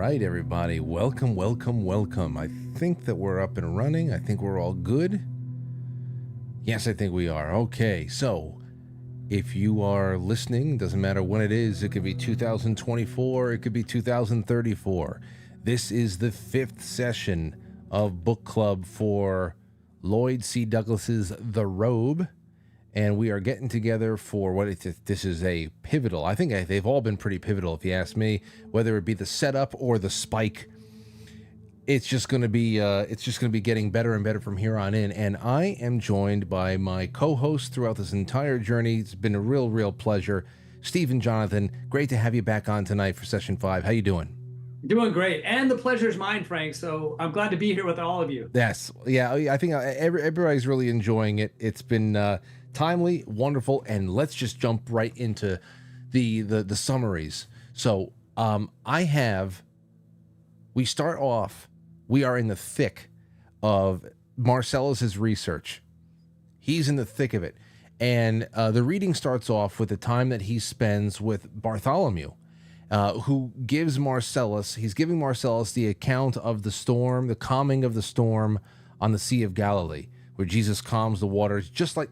right, everybody. Welcome, welcome, welcome. I think that we're up and running. I think we're all good. Yes, I think we are. Okay, so if you are listening, doesn't matter when it is, it could be 2024, it could be 2034. This is the fifth session of book club for Lloyd C. Douglas's The Robe. And we are getting together for this is a pivotal. I think they've all been pretty pivotal, if you ask me. Whether it be the setup or the spike, it's just going to be getting better and better from here on in. And I am joined by my co-host throughout this entire journey. It's been a real pleasure, Stephen Jonathan. Great to have you back on tonight for session 5. How you doing? Doing great, and the pleasure is mine, Frank. So I'm glad to be here with all of you. Yes, yeah. I think everybody's really enjoying it. It's been timely, wonderful, and let's just jump right into the summaries. So we start off. We are in the thick of Marcellus's research. He's in the thick of it, and the reading starts off with the time that he spends with Bartholomew. Who gives Marcellus, he's giving Marcellus the account of the storm, the calming of the storm on the Sea of Galilee, where Jesus calms the waters just like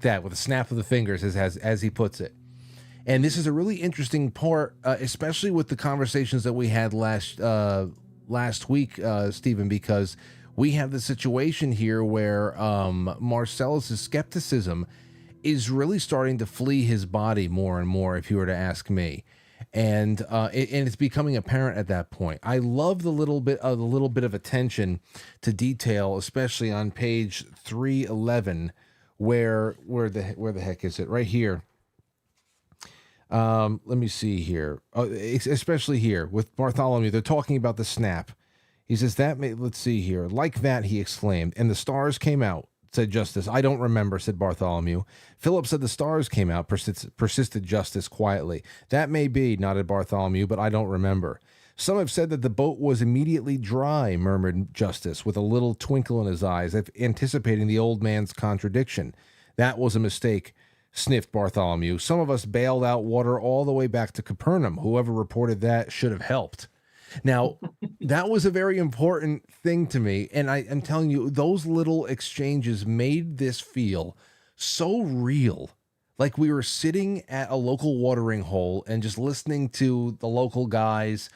that, with a snap of the fingers, as he puts it. And this is a really interesting part, especially with the conversations that we had last week, Stephen, because we have the situation here where Marcellus's skepticism is really starting to flee his body more and more, if you were to ask me. And it's becoming apparent at that point. I love the little bit of attention to detail, especially on page 311, where the heck is it? Right here. Let me see here. Especially here with Bartholomew, they're talking about the snap. He says let's see here. Like that, he exclaimed, and the stars came out. Said Justice. I don't remember, said Bartholomew. Philip said the stars came out, persisted Justice quietly. That may be, nodded Bartholomew, but I don't remember. Some have said that the boat was immediately dry, murmured Justice, with a little twinkle in his eyes, anticipating the old man's contradiction. That was a mistake, sniffed Bartholomew. Some of us bailed out water all the way back to Capernaum. Whoever reported that should have helped. Now, that was a very important thing to me, and I'm telling you, those little exchanges made this feel so real. Like we were sitting at a local watering hole and just listening to the local guys,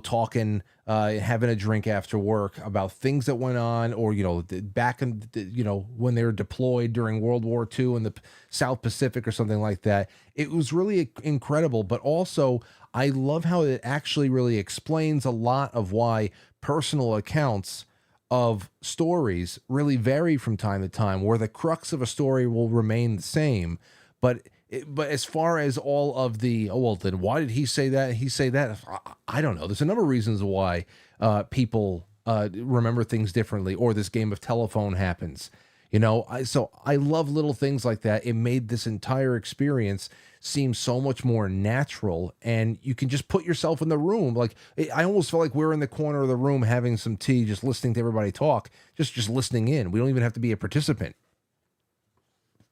talking, having a drink after work about things that went on, or, back in, when they were deployed during World War II in the South Pacific or something like that. It was really incredible, but also I love how it actually really explains a lot of why personal accounts of stories really vary from time to time, where the crux of a story will remain the same. But as far as all of the, then why did he say that? He say that? I don't know. There's a number of reasons why people remember things differently, or this game of telephone happens. So I love little things like that. It made this entire experience seem so much more natural, and you can just put yourself in the room. Like I almost felt like we're in the corner of the room having some tea, just listening to everybody talk, just listening in. We don't even have to be a participant.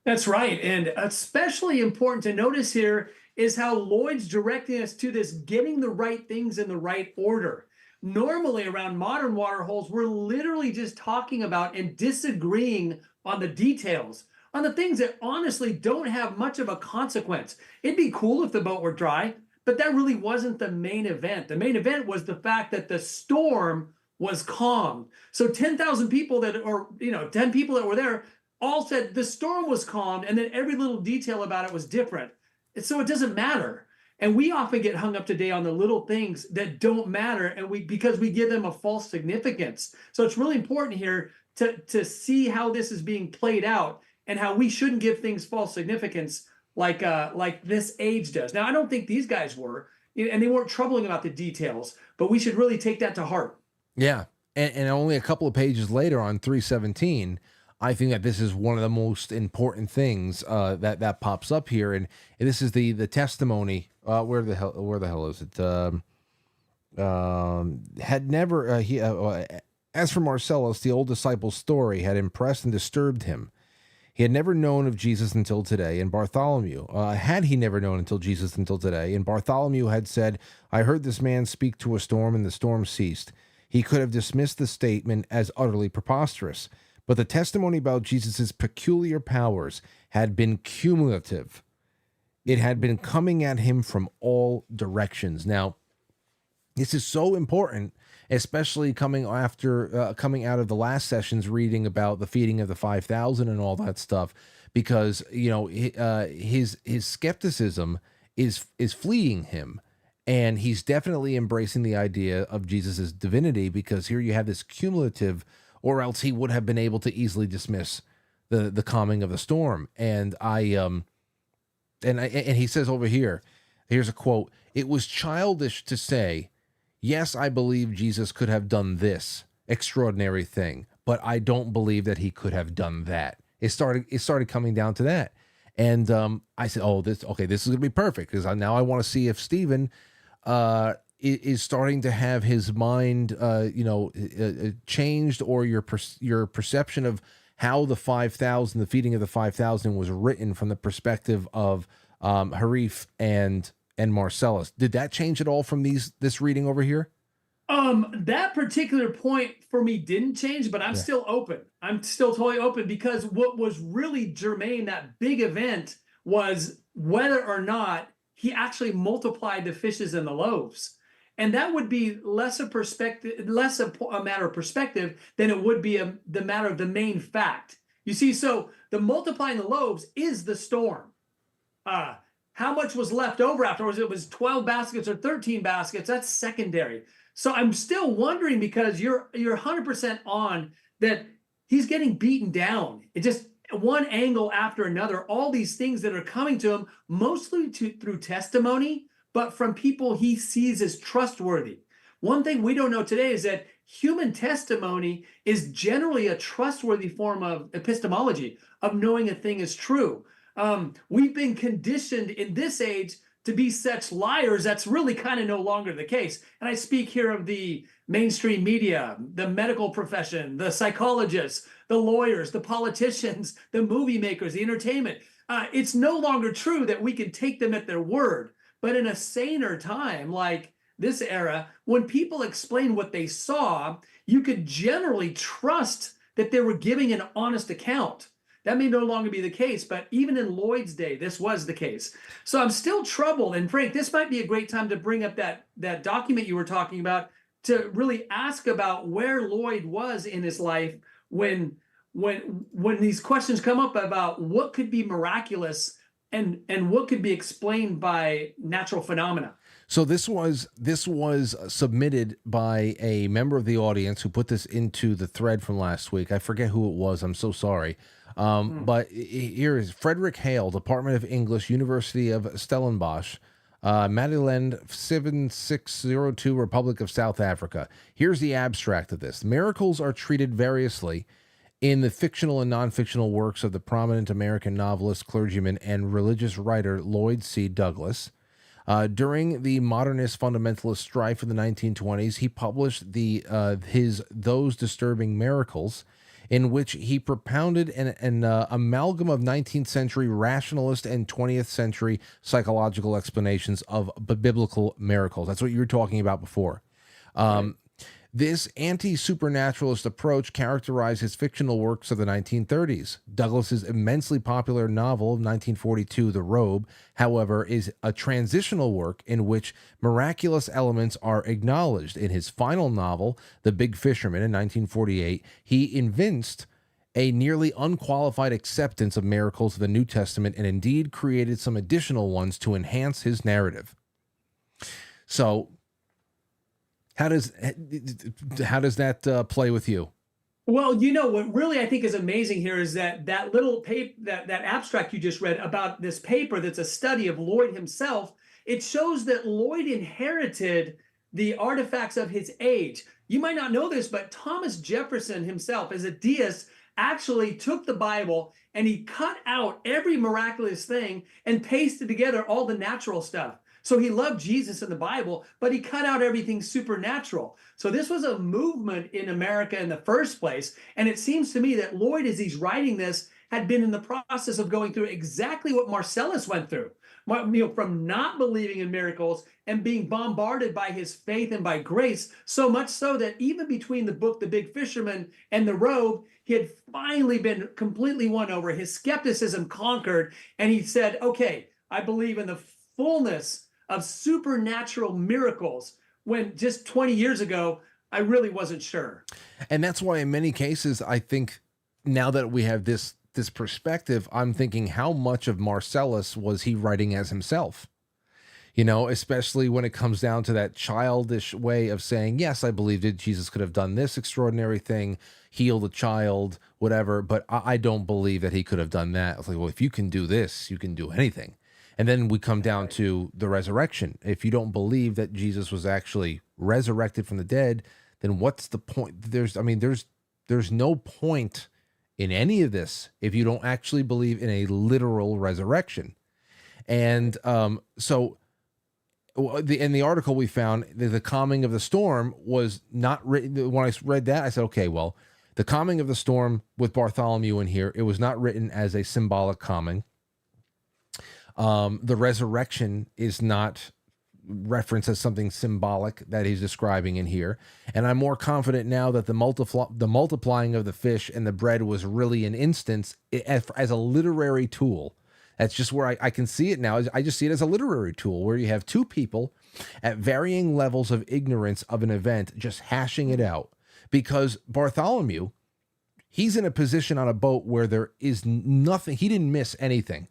That's right. And especially important to notice here is how Lloyd's directing us to this getting the right things in the right order. Normally around modern water holes, we're literally just talking about and disagreeing on the details, on the things that honestly don't have much of a consequence. It'd be cool if the boat were dry, but that really wasn't the main event. The main event was the fact that the storm was calm. So 10,000 people 10 people that were there all said the storm was calmed, and then every little detail about it was different. And so it doesn't matter. And we often get hung up today on the little things that don't matter, and because we give them a false significance. So it's really important here to see how this is being played out, and how we shouldn't give things false significance like this age does. Now, I don't think these guys were, and they weren't troubling about the details, but we should really take that to heart. Yeah, and only a couple of pages later on 317, I think that this is one of the most important things that pops up here, and this is the testimony. Where the hell is it? Had never as for Marcellus, the old disciple's story had impressed and disturbed him. He had never known of Jesus until today, and Bartholomew, had he never known until Jesus until today, and Bartholomew had said, I heard this man speak to a storm, and the storm ceased. He could have dismissed the statement as utterly preposterous, but the testimony about Jesus' peculiar powers had been cumulative. It had been coming at him from all directions. Now, this is so important, especially coming out of the last session's reading about the feeding of the 5,000 and all that stuff, because his skepticism is fleeing him, and he's definitely embracing the idea of Jesus's divinity, because here you have this cumulative, or else he would have been able to easily dismiss the calming of the storm. And he says over here, here's a quote: "It was childish to say, yes, I believe Jesus could have done this extraordinary thing, but I don't believe that he could have done that." It started coming down to that. And I said, oh, this is going to be perfect, because now I want to see if Stephen is starting to have his mind, changed, or your perception of how the 5,000, the feeding of the 5,000 was written from the perspective of Harif and Marcellus. Did that change at all from this reading over here? That particular point for me didn't change, but I'm still open. I'm still totally open, because what was really germane, that big event, was whether or not he actually multiplied the fishes and the loaves. And that would be less a matter of perspective than it would be the matter of the main fact. You see, so the multiplying the loaves is the storm. How much was left over afterwards? It was 12 baskets or 13 baskets. That's secondary. So I'm still wondering, because you're 100% on that he's getting beaten down. It just one angle after another, all these things that are coming to him, mostly through testimony, but from people he sees as trustworthy. One thing we don't know today is that human testimony is generally a trustworthy form of epistemology, of knowing a thing is true. We've been conditioned in this age to be such liars. That's really kind of no longer the case. And I speak here of the mainstream media, the medical profession, the psychologists, the lawyers, the politicians, the movie makers, the entertainment. It's no longer true that we can take them at their word. But in a saner time like this era, when people explain what they saw, you could generally trust that they were giving an honest account. That may no longer be the case, but even in Lloyd's day, this was the case. So I'm still troubled. And Frank, this might be a great time to bring up that document you were talking about, to really ask about where Lloyd was in his life when these questions come up about what could be miraculous and what could be explained by natural phenomena. So this was submitted by a member of the audience who put this into the thread from last week. I forget who it was. I'm so sorry. But here is Frederick Hale, Department of English, University of Stellenbosch, Maryland 7602, Republic of South Africa. Here's the abstract of this. Miracles are treated variously in the fictional and non-fictional works of the prominent American novelist, clergyman, and religious writer Lloyd C. Douglas. During the modernist fundamentalist strife of the 1920s, he published his Those Disturbing Miracles, in which he propounded an amalgam of 19th century rationalist and 20th century psychological explanations of biblical miracles. That's what you were talking about before. Right. This anti-supernaturalist approach characterized his fictional works of the 1930s. Douglas's immensely popular novel of 1942, The Robe, however, is a transitional work in which miraculous elements are acknowledged. In his final novel, The Big Fisherman, in 1948, he evinced a nearly unqualified acceptance of miracles of the New Testament, and indeed created some additional ones to enhance his narrative. So, how does that play with you? Well, what really I think is amazing here is that little paper, that abstract you just read about this paper that's a study of Lloyd himself. It shows that Lloyd inherited the artifacts of his age. You might not know this, but Thomas Jefferson himself, as a deist, actually took the Bible and he cut out every miraculous thing and pasted together all the natural stuff. So he loved Jesus in the Bible, but he cut out everything supernatural. So this was a movement in America in the first place. And it seems to me that Lloyd, as he's writing this, had been in the process of going through exactly what Marcellus went through. From not believing in miracles and being bombarded by his faith and by grace, so much so that even between the book The Big Fisherman and the Robe, he had finally been completely won over. His skepticism conquered, and he said, okay, I believe in the fullness of supernatural miracles, when just 20 years ago, I really wasn't sure. And that's why in many cases, I think now that we have this perspective, I'm thinking, how much of Marcellus was he writing as himself? You know, especially when it comes down to that childish way of saying, yes, I believed it. Jesus could have done this extraordinary thing, healed a child, whatever, but I don't believe that he could have done that. It's like, well, if you can do this, you can do anything. And then we come down to the resurrection. If you don't believe that Jesus was actually resurrected from the dead, then what's the point? There's no point in any of this if you don't actually believe in a literal resurrection. And so in the article we found, the calming of the storm was not written. When I read that, I said, okay, well, the calming of the storm with Bartholomew in here, it was not written as a symbolic calming. The resurrection is not referenced as something symbolic that he's describing in here. And I'm more confident now that the multiplying of the fish and the bread was really an instance as a literary tool. That's just where I can see it now. I just see it as a literary tool where you have two people at varying levels of ignorance of an event just hashing it out. Because Bartholomew, he's in a position on a boat where there is nothing. He didn't miss anything.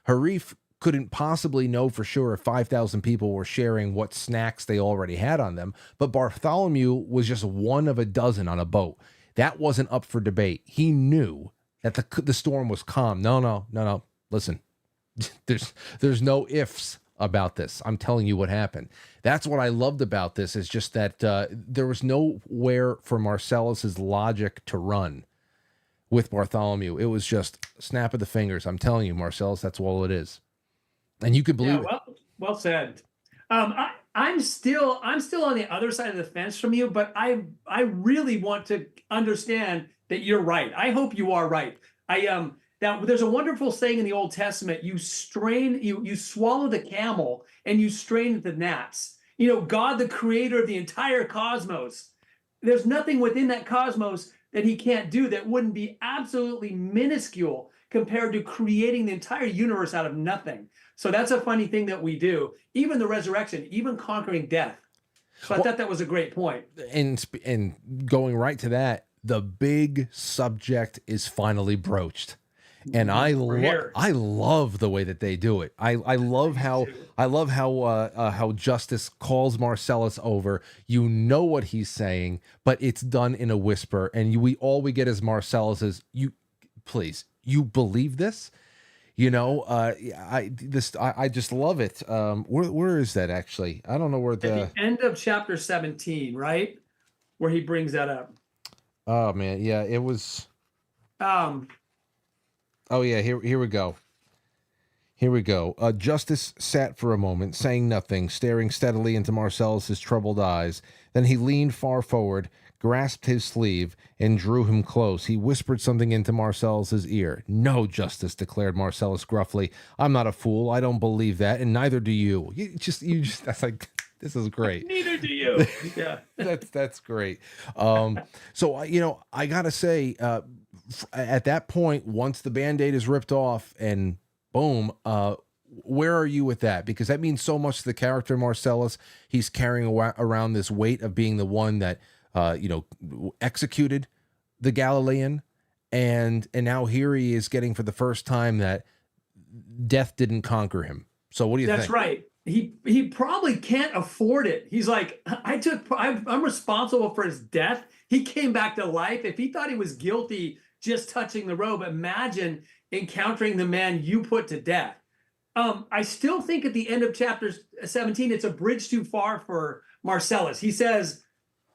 Harif couldn't possibly know for sure if 5,000 people were sharing what snacks they already had on them. But Bartholomew was just one of a dozen on a boat. That wasn't up for debate. He knew that the storm was calm. No. Listen, there's no ifs about this. I'm telling you what happened. That's what I loved about this, is just that there was nowhere for Marcellus's logic to run with Bartholomew. It was just snap of the fingers. I'm telling you, Marcellus, that's all it is. And you could believe it. Well said. I'm still on the other side of the fence from you, but I really want to understand that you're right. I hope you are right. Now there's a wonderful saying in the Old Testament: you swallow the camel and you strain the gnats. You know, God, the creator of the entire cosmos, there's nothing within that cosmos that he can't do that wouldn't be absolutely minuscule compared to creating the entire universe out of nothing. So that's a funny thing that we do. Even the resurrection, even conquering death. So I thought that was a great point. And going right to that, the big subject is finally broached. And I love the way that they do it. I love how Justice calls Marcellus over. You know what he's saying, but it's done in a whisper, and we get is Marcellus is, you believe this? You know, I just love it. Where is that actually? I don't know where at the end of chapter 17, right? Where he brings that up. Oh man, yeah, it was. Oh yeah, here we go. Here we go. Justice sat for a moment, saying nothing, staring steadily into Marcellus's troubled eyes. Then he leaned far forward, grasped his sleeve, and drew him close. He whispered something into Marcellus's ear. "No, Justice," declared Marcellus gruffly. "I'm not a fool. I don't believe that, and neither do you." You just. That's like, this is great. Neither do you. Yeah, that's great. So I gotta say, at that point, once the Band-Aid is ripped off and boom, where are you with that? Because that means so much to the character Marcellus. He's carrying around this weight of being the one that executed the Galilean, and now here he is getting for the first time that death didn't conquer him. So what do you think? That's right. He probably can't afford it. He's like, I'm responsible for his death. He came back to life. If he thought he was guilty just touching the robe, imagine encountering the man you put to death. I still think at the end of chapter 17, it's a bridge too far for Marcellus. He says,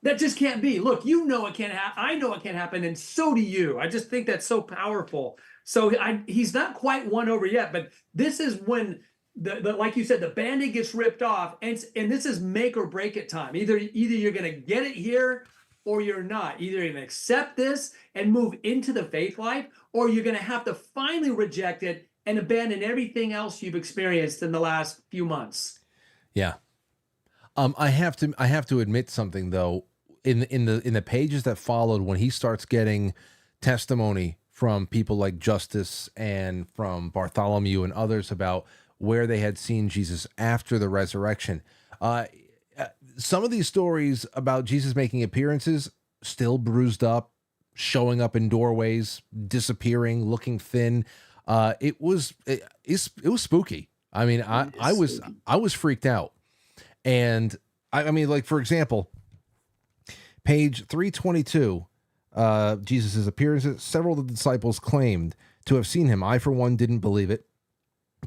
that just can't be. Look, you know it can't happen. I know it can't happen, and so do you. I just think that's so powerful. So he's not quite won over yet, but this is when like you said, the Band-Aid gets ripped off, and this is make or break it time. Either you're going to get it here, or you're not. Either you're going to accept this and move into the faith life, or you're going to have to finally reject it and abandon everything else you've experienced in the last few months. Yeah. I have to admit something though. In the pages that followed, when he starts getting testimony from people like Justice and from Bartholomew and others about where they had seen Jesus after the resurrection, some of these stories about Jesus making appearances, still bruised up, showing up in doorways, disappearing, looking thin. It was spooky. I mean, I was freaked out. And I mean, like, for example, page 322, Jesus' appearances, several of the disciples claimed to have seen him. I, for one, didn't believe it,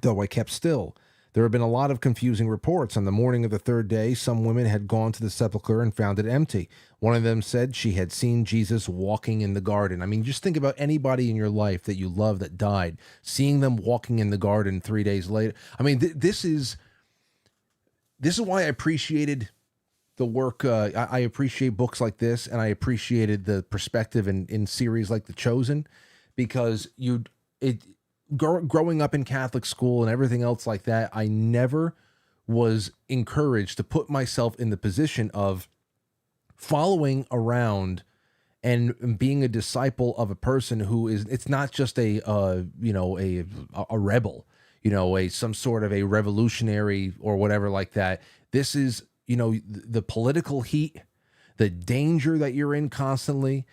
though I kept still. There have been a lot of confusing reports. On the morning of the third day, some women had gone to the sepulchre and found it empty. One of them said she had seen Jesus walking in the garden. I mean, just think about anybody in your life that you love that died, seeing them walking in the garden 3 days later. I mean, this is why I appreciated the work. I appreciate books like this, and I appreciated the perspective in series like The Chosen, because growing up in Catholic school and everything else like that, I never was encouraged to put myself in the position of following around and being a disciple of a person who is, it's not just a rebel, some sort of a revolutionary or whatever like that. This is, the political heat, the danger that you're in constantly,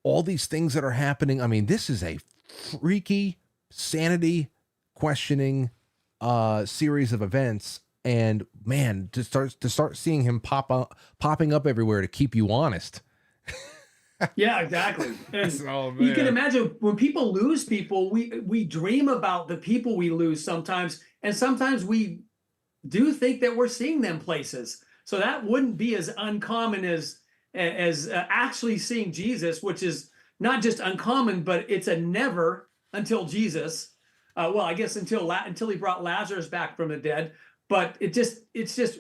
all these things that are happening. I mean, this is a freaky, sanity questioning series of events. And man, to start seeing him popping up everywhere to keep you honest. Yeah, exactly. And Oh, you can imagine when people lose people, we dream about the people we lose sometimes, and sometimes we do think that we're seeing them places. So that wouldn't be as uncommon as actually seeing Jesus, which is not just uncommon, but it's a never until Jesus. Well, I guess until he brought Lazarus back from the dead. But it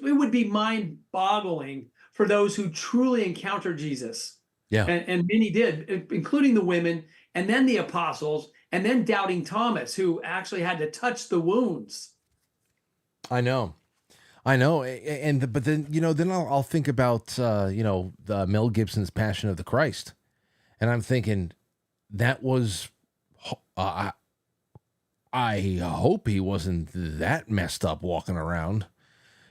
would be mind-boggling for those who truly encounter Jesus. Yeah. And many did, including the women, and then the apostles, and then doubting Thomas, who actually had to touch the wounds. I know. But then I'll think about, the Mel Gibson's Passion of the Christ. And I'm thinking that was, I hope he wasn't that messed up walking around.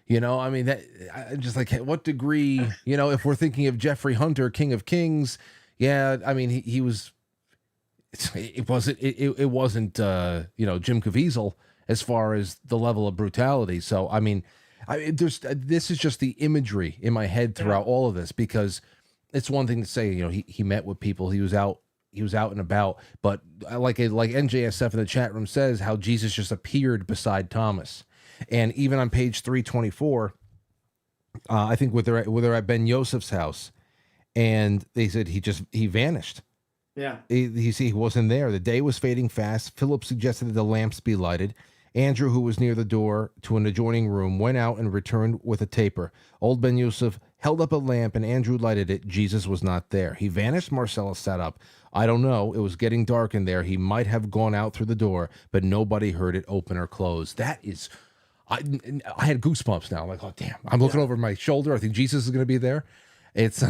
I mean, that I just like, what degree, if we're thinking of Jeffrey Hunter, King of Kings. Yeah. I mean, he was, it wasn't Jim Caviezel as far as the level of brutality. So, I mean, this is just the imagery in my head throughout all of this, because it's one thing to say, he met with people, he was out and about, but like NJSF in the chat room says, how Jesus just appeared beside Thomas. And even on page 324, I think they're at Ben Yosef's house, and they said he vanished. Yeah. He wasn't there. The day was fading fast. Philip suggested that the lamps be lighted. Andrew, who was near the door to an adjoining room, went out and returned with a taper. Old Ben Yosef held up a lamp, and Andrew lighted it. Jesus was not there. He vanished. Marcella sat up. I don't know. It was getting dark in there. He might have gone out through the door, but nobody heard it open or close. That is... I had goosebumps now. I'm like, oh, damn. I'm looking over my shoulder. I think Jesus is going to be there. It's...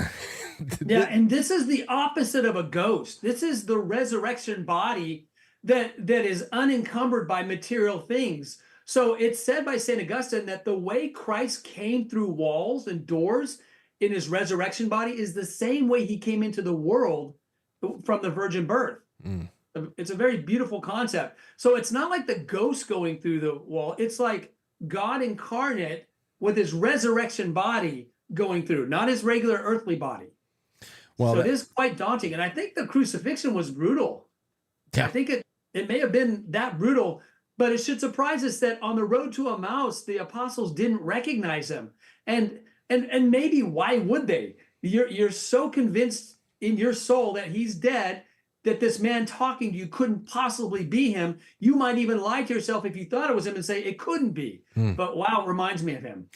Yeah, and this is the opposite of a ghost. This is the resurrection body that is unencumbered by material things. So it's said by St. Augustine that the way Christ came through walls and doors in his resurrection body is the same way he came into the world from the virgin birth. Mm. It's a very beautiful concept. So it's not like the ghost going through the wall. It's like God incarnate with his resurrection body going through, not his regular earthly body. Well, so it is quite daunting. And I think the crucifixion was brutal. Yeah. I think it may have been that brutal, but it should surprise us that on the road to Emmaus, the apostles didn't recognize him. And maybe why would they? You're so convinced in your soul that he's dead, that this man talking to you couldn't possibly be him. You might even lie to yourself if you thought it was him and say it couldn't be. But wow, it reminds me of him.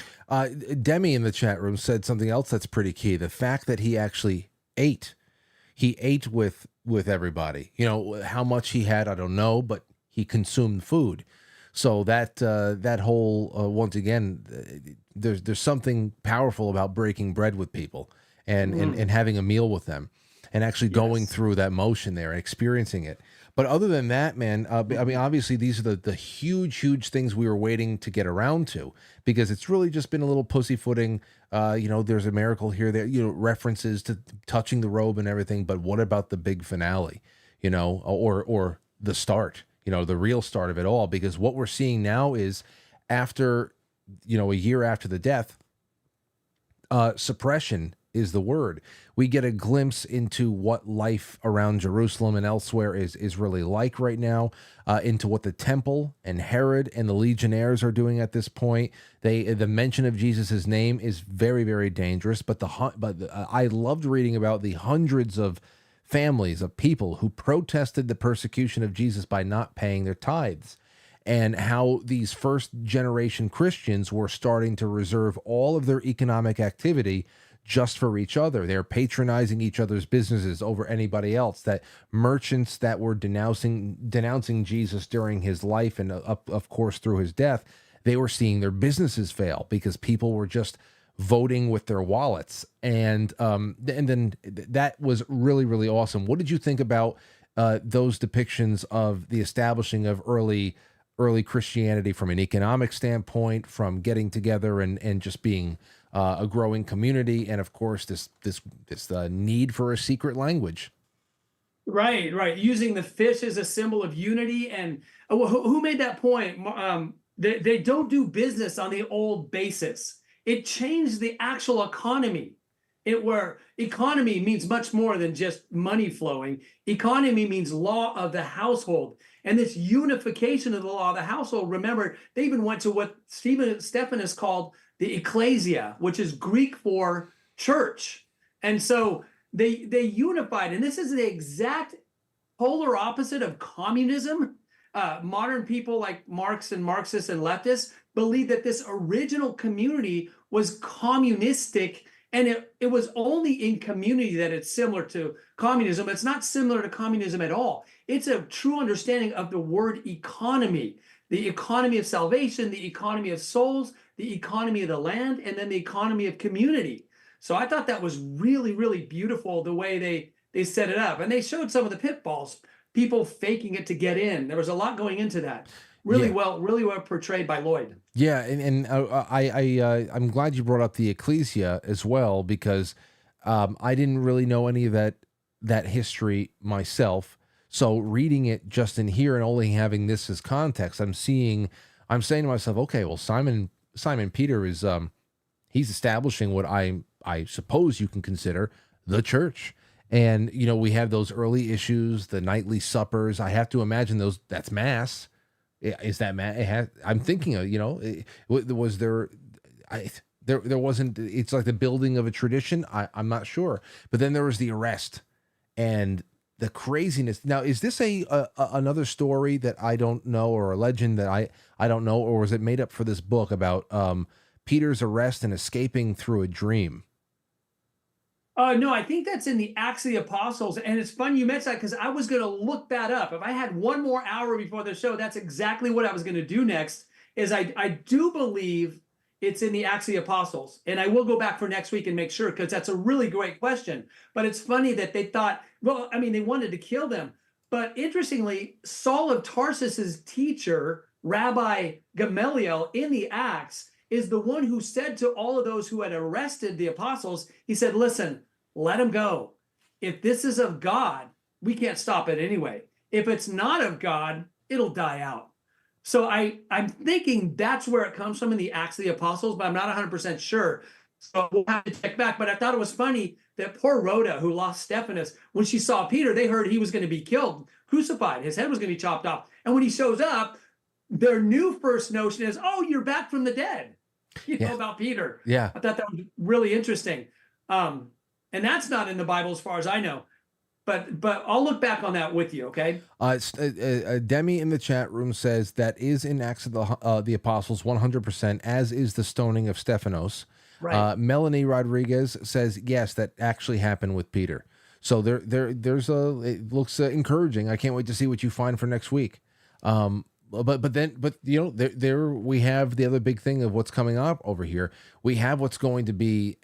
Demi in the chat room said something else that's pretty key. The fact that he actually ate. He ate with everybody. You know how much he had, I don't know, but he consumed food. So that whole once again, there's something powerful about breaking bread with people and having a meal with them, and actually going Yes. through that motion there and experiencing it. But other than that, man, I mean, obviously these are the huge things we were waiting to get around to, because it's really just been a little pussyfooting. You know, there's a miracle here, there, you know, references to touching the robe and everything. But what about the big finale? You know, or the start? You know, the real start of it all. Because what we're seeing now is after, you know, a year after the death, suppression is the word. We get a glimpse into what life around Jerusalem and elsewhere is really like right now, into what the temple and Herod and the legionnaires are doing at this point. The mention of Jesus's name is very dangerous. But I loved reading about the hundreds of families of people who protested the persecution of Jesus by not paying their tithes, and how these first generation Christians were starting to reserve all of their economic activity just for each other. They're patronizing each other's businesses over anybody else. That merchants that were denouncing Jesus during his life and of course through his death, they were seeing their businesses fail because people were just voting with their wallets. And then that was really awesome. What did you think about those depictions of the establishing of early Christianity from an economic standpoint, from getting together and just being a growing community, and of course this need for a secret language? Right. Using the fish as a symbol of unity. And who made that point? They don't do business on the old basis. It changed the actual economy. Where economy means much more than just money flowing. Economy means law of the household. And this unification of the law of the household, remember, they even went to what Stephanus called the ecclesia, which is Greek for church. And so they unified. And this is the exact polar opposite of communism. Modern people like Marx and Marxists and leftists believe that this original community was communistic, and it was only in community that it's similar to communism. It's not similar to communism at all. It's a true understanding of the word economy, the economy of salvation, the economy of souls, the economy of the land, and then the economy of community. So I thought that was really beautiful the way they set it up. And they showed some of the pitfalls, people faking it to get in. There was a lot going into that. Really Yeah. well portrayed by Lloyd. Yeah, and I'm glad you brought up the ecclesia as well, because I didn't really know any of that history myself. So reading it just in here and only having this as context, I'm saying to myself, okay, well, Simon Peter is he's establishing what I suppose you can consider the church. And you know, we have those early issues, the nightly suppers. I have to imagine that's mass. Is that mass? I'm thinking of, you know, was there? There wasn't. It's like the building of a tradition. I'm not sure. But then there was the arrest and the craziness. Now, is this another story that I don't know, or a legend that I don't know, or was it made up for this book about Peter's arrest and escaping through a dream? No, I think that's in the Acts of the Apostles. And it's funny you mentioned that, because I was going to look that up. If I had one more hour before the show, that's exactly what I was going to do next. Is I do believe it's in the Acts of the Apostles. And I will go back for next week and make sure, because that's a really great question. But it's funny that they thought, well, I mean, they wanted to kill them. But interestingly, Saul of Tarsus's teacher, Rabbi Gamaliel, in the Acts, is the one who said to all of those who had arrested the apostles, he said, listen, let them go. If this is of God, we can't stop it anyway. If it's not of God, it'll die out. So I'm thinking that's where it comes from in the Acts of the Apostles, but I'm not 100% sure. So we'll have to check back. But I thought it was funny that poor Rhoda, who lost Stephanus, when she saw Peter, they heard he was going to be killed, crucified. His head was going to be chopped off. And when he shows up, their new first notion is, oh, you're back from the dead. You know, about Peter. Yeah. I thought that was really interesting. And that's not in the Bible as far as I know. But I'll look back on that with you, okay? Demi in the chat room says that is in Acts of the Apostles 100%, as is the stoning of Stephanos. Right. Melanie Rodriguez says yes, that actually happened with Peter. So there's a, it looks encouraging. I can't wait to see what you find for next week. But you know, there we have the other big thing of what's coming up over here. We have what's going to be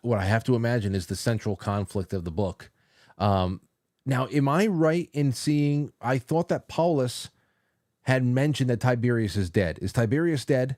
what I have to imagine is the central conflict of the book. Now, am I right in seeing? I thought that Paulus had mentioned that Tiberius is dead. Is Tiberius dead?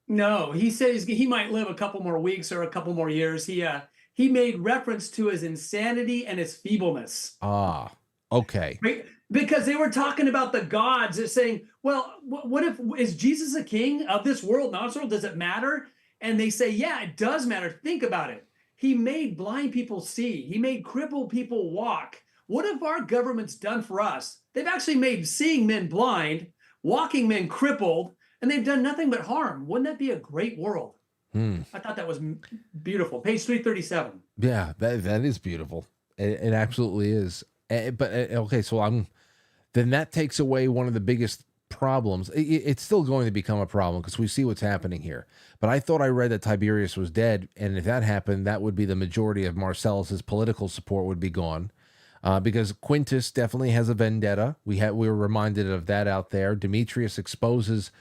No, he says he might live a couple more weeks or a couple more years. He made reference to his insanity and his feebleness. Ah, okay. Right? Because they were talking about the gods. They're saying, well, what if, is Jesus a king of this world, not this world? Does it matter? And they say, yeah, it does matter. Think about it. He made blind people see. He made crippled people walk. What have our government's done for us? They've actually made seeing men blind, walking men crippled, and they've done nothing but harm. Wouldn't that be a great world? I thought that was beautiful. Page 337. Yeah, that is beautiful. It absolutely is. Okay, so then that takes away one of the biggest problems. It's still going to become a problem because we see what's happening here. But I thought I read that Tiberius was dead, and if that happened, that would be the majority of Marcellus's political support would be gone. Because Quintus definitely has a vendetta. We were reminded of that out there. Demetrius exposes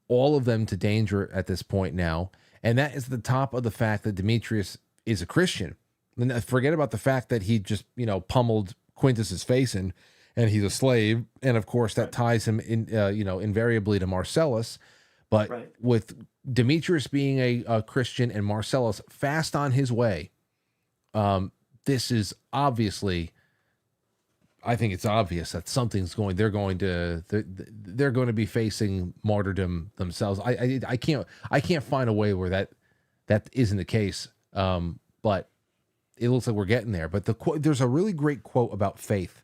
all of them to danger at this point now. And that is the top of the fact that Demetrius is a Christian. And forget about the fact that he just, pummeled Quintus's face in, and he's a slave. And of course, that ties him in, invariably to Marcellus. But with Demetrius being a Christian and Marcellus fast on his way, this is obviously, I think it's obvious that they're going to be facing martyrdom themselves. I can't find a way where that isn't the case. But it looks like we're getting there. But there's a really great quote about faith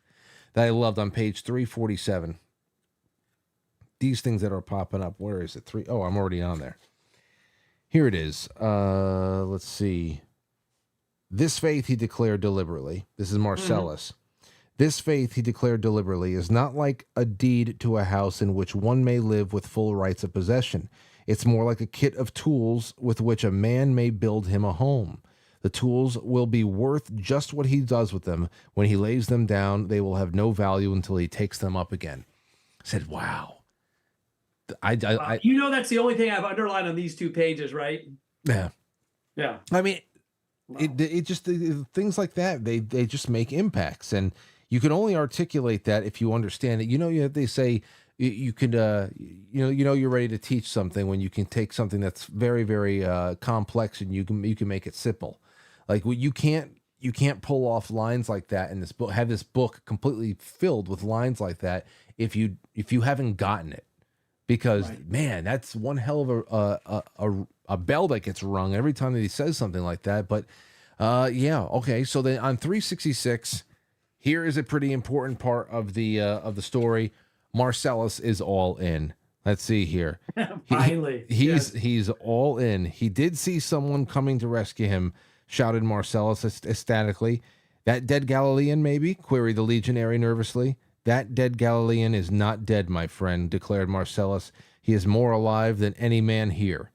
that I loved on page 347. These things that are popping up. Where is it? Oh, I'm already on there. Here it is. Let's see. This faith he declared deliberately. This is Marcellus. Mm-hmm. This faith, he declared deliberately, is not like a deed to a house in which one may live with full rights of possession. It's more like a kit of tools with which a man may build him a home. The tools will be worth just what he does with them. When he lays them down, they will have no value until he takes them up again. I said, wow. That's the only thing I've underlined on these 2 pages, right? Yeah. Yeah. I mean, it just, things like that, they just make impacts. And you can only articulate that if you understand it. They say you can, you're ready to teach something when you can take something that's very, very complex and you can make it simple. Like you can't pull off lines like that in this book. Have this book completely filled with lines like that if you haven't gotten it, because man, that's one hell of a bell that gets rung every time that he says something like that. But okay. So then on 366. Here is a pretty important part of the story. Marcellus is all in. Let's see here. Finally, he's all in. He did see someone coming to rescue him, shouted Marcellus ecstatically. That dead Galilean, maybe? Queried the legionary nervously. That dead Galilean is not dead, my friend, declared Marcellus. He is more alive than any man here.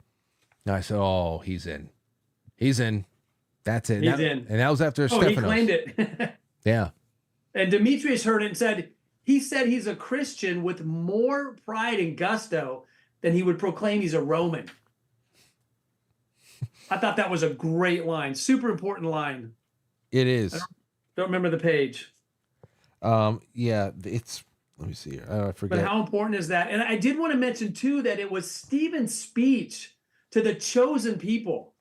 And I said, oh, he's in. He's in. That's it. He's in. And that was after Stephanos. He claimed it. Yeah. And Demetrius heard it and said he's a Christian with more pride and gusto than he would proclaim he's a Roman. I thought that was a great line. Super important line. It is. I don't remember the page. Yeah, let me see here. I forget. But how important is that? And I did want to mention too that it was Stephen's speech to the chosen people.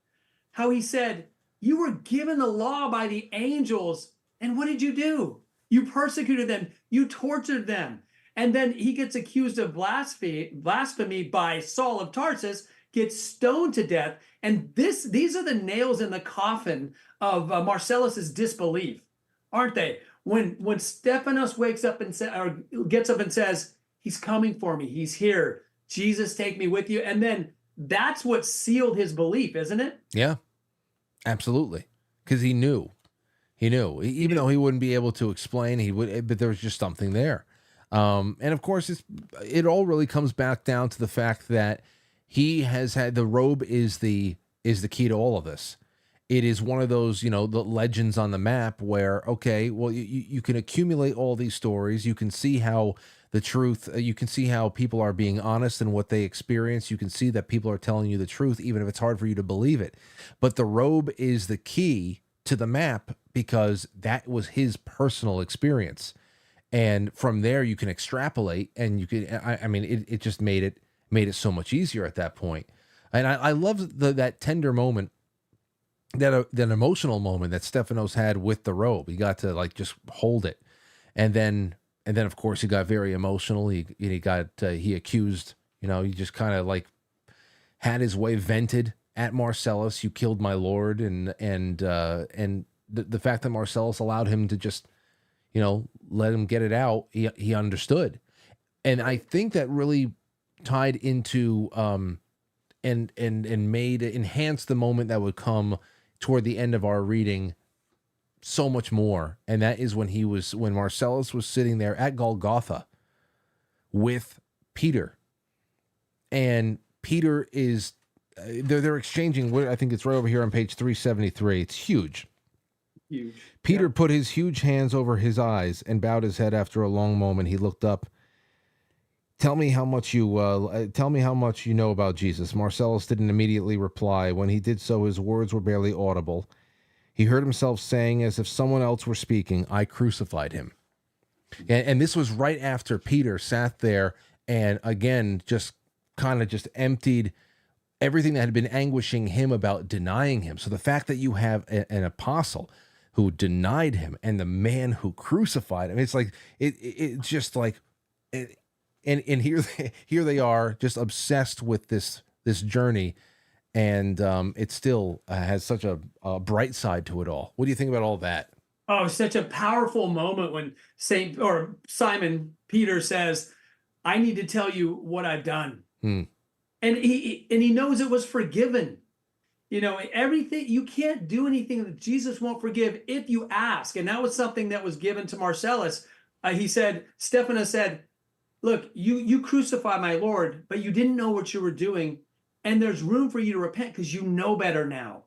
How he said, you were given the law by the angels, and what did you do? You persecuted them. You tortured them. And then he gets accused of blasphemy by Saul of Tarsus, gets stoned to death. And these are the nails in the coffin of Marcellus's disbelief, aren't they? When Stephanos wakes up or gets up and says, he's coming for me. He's here. Jesus, take me with you. And then that's what sealed his belief, isn't it? Yeah, absolutely. Because he knew. Even though he wouldn't be able to explain, but there was just something there. And of course, it all really comes back down to the fact that he has had the robe is the is the key to all of this. It is one of those, the legends on the map where, okay, well, you can accumulate all these stories. You can see how the truth, you can see how people are being honest in what they experience. You can see that people are telling you the truth, even if it's hard for you to believe it. But the robe is the key to the map because that was his personal experience. And from there, you can extrapolate and you can, I mean, it just made it so much easier at that point. And I love that tender moment, that emotional moment that Stephanos had with the robe. He got to like just hold it, and then of course he got very emotional. He accused, he just kind of like had his way vented at Marcellus. You killed my lord, and the fact that Marcellus allowed him to just let him get it out, he understood, and I think that really tied into and made enhanced the moment that would come toward the end of our reading so much more. And that is when Marcellus was sitting there at Golgotha with Peter, and Peter is they're exchanging what I think it's right over here on page 373. It's huge. Huge. Peter Yeah. put his huge hands over his eyes and bowed his head. After a long moment, he looked up. Tell me how much you know about Jesus. Marcellus didn't immediately reply. When he did so, his words were barely audible. He heard himself saying, as if someone else were speaking, I crucified him. And this was right after Peter sat there and again just kind of just emptied everything that had been anguishing him about denying him. So the fact that you have an apostle who denied him and the man who crucified him, it's like it's just like it, and here they are, just obsessed with this journey, and it still has such a bright side to it all. What do you think about all that? Oh, such a powerful moment when Simon Peter says, "I need to tell you what I've done," and he knows it was forgiven. Everything, you can't do anything that Jesus won't forgive if you ask, and that was something that was given to Marcellus. Stephanos said, look, you crucified my Lord, but you didn't know what you were doing. And there's room for you to repent because you know better now.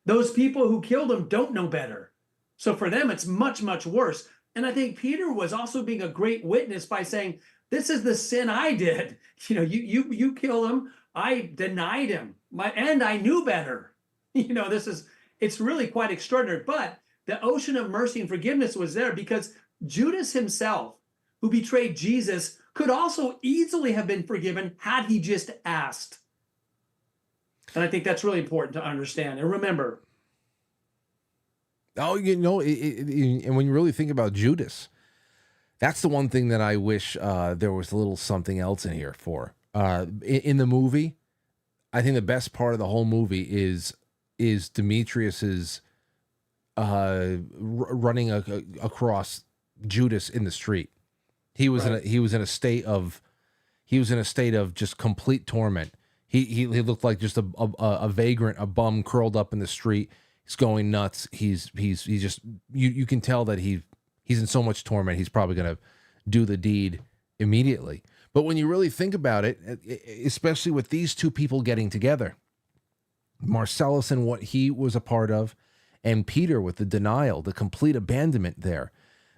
Those people who killed him don't know better. So for them, it's much, much worse. And I think Peter was also being a great witness by saying, this is the sin I did. You killed him. I denied him. And I knew better. It's really quite extraordinary. But the ocean of mercy and forgiveness was there because Judas himself, who betrayed Jesus, could also easily have been forgiven had he just asked. And I think that's really important to understand and remember. Oh, and when you really think about Judas, that's the one thing that I wish there was a little something else in here for. In the movie, I think the best part of the whole movie is Demetrius's running across Judas in the street. He was Right. in a state of just complete torment. He looked like just a vagrant, a bum curled up in the street. He's going nuts. He's just you can tell that he's in so much torment. He's probably going to do the deed immediately. But when you really think about it, especially with these two people getting together, Marcellus and what he was a part of, and Peter with the denial, the complete abandonment there.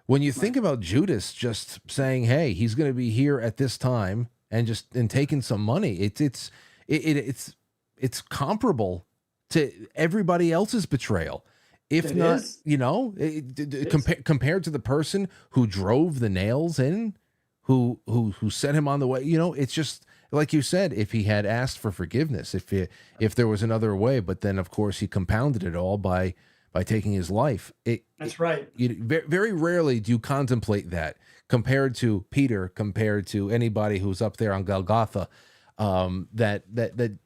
When you think about Judas just saying, "Hey, he's going to be here at this time," and taking some money, it's comparable to everybody else's betrayal, if It not, is. compared to the person who drove the nails in, who sent him on the way. It's just like you said. If he had asked for forgiveness, if there was another way, but then of course he compounded it all by taking his life. That's right. Very rarely do you contemplate that compared to Peter, compared to anybody who's up there on Golgotha. That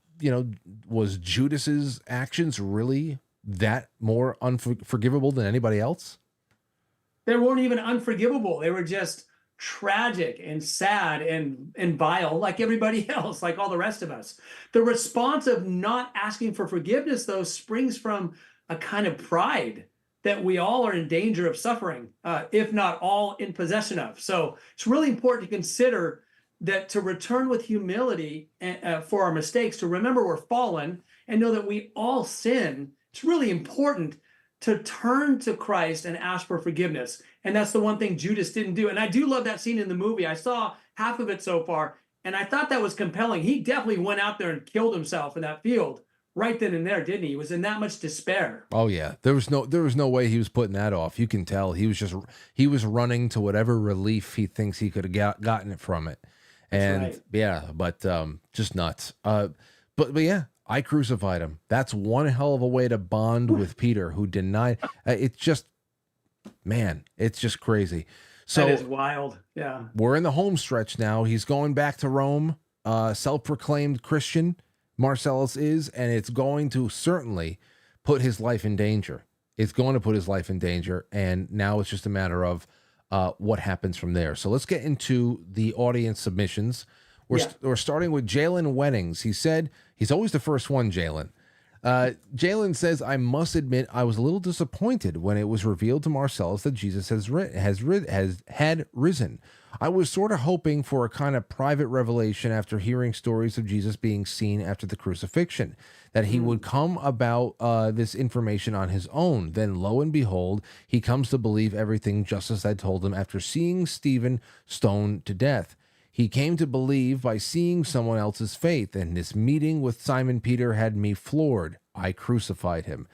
was Judas's actions really that more unforgivable than anybody else? They weren't even unforgivable. They were just tragic and sad and vile, like everybody else, like all the rest of us. The response of not asking for forgiveness, though, springs from a kind of pride that we all are in danger of suffering, if not all in possession of. So it's really important to consider that, to return with humility for our mistakes, to remember we're fallen and know that we all sin, it's really important to turn to Christ and ask for forgiveness. And that's the one thing Judas didn't do. And I do love that scene in the movie. I saw half of it so far, and I thought that was compelling. He definitely went out there and killed himself in that field right then and there, didn't he? He was in that much despair. Oh yeah, there was no way he was putting that off. You can tell he was running to whatever relief he thinks he could have gotten it from it, and right. yeah, but just nuts. But yeah, I crucified him. That's one hell of a way to bond with Peter, who denied. It's just, man, it's just crazy. So that is wild. Yeah, we're in the home stretch now. He's going back to Rome, self-proclaimed Christian. Marcellus is, and it's going to certainly put his life in danger. It's going to put his life in danger, and now it's just a matter of what happens from there. So let's get into the audience submissions. We're starting with Jalen Weddings. He said, he's always the first one, Jalen. Jalen says, I must admit I was a little disappointed when it was revealed to Marcellus that Jesus had risen. I was sort of hoping for a kind of private revelation after hearing stories of Jesus being seen after the crucifixion, that he would come about this information on his own. Then lo and behold, he comes to believe everything just as I told him after seeing Stephen stoned to death. He came to believe by seeing someone else's faith, and this meeting with Simon Peter had me floored. I crucified him.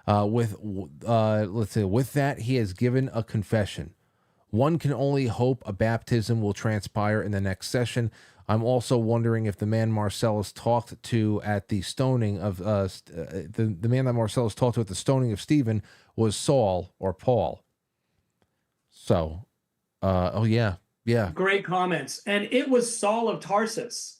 With that, he has given a confession. One can only hope a baptism will transpire in the next session. I'm also wondering if the man Marcellus talked to at the stoning of the man that Marcellus talked to at the stoning of Stephen was Saul or Paul. So, yeah. Great comments. And it was Saul of Tarsus.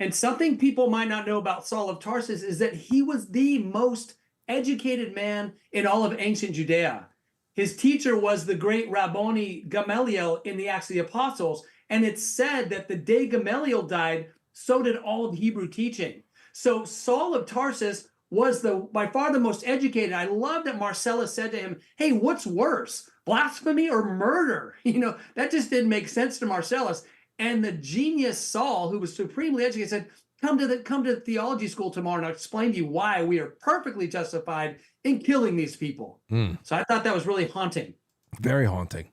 And something people might not know about Saul of Tarsus is that he was the most educated man in all of ancient Judea. His teacher was the great Rabboni Gamaliel in the Acts of the Apostles. And it's said that the day Gamaliel died, so did all of Hebrew teaching. So Saul of Tarsus was by far the most educated. I love that Marcellus said to him, hey, what's worse, blasphemy or murder? That just didn't make sense to Marcellus. And the genius Saul, who was supremely educated, said, come to the theology school tomorrow and I'll explain to you why we are perfectly justified in killing these people. So I thought that was really haunting. Very haunting.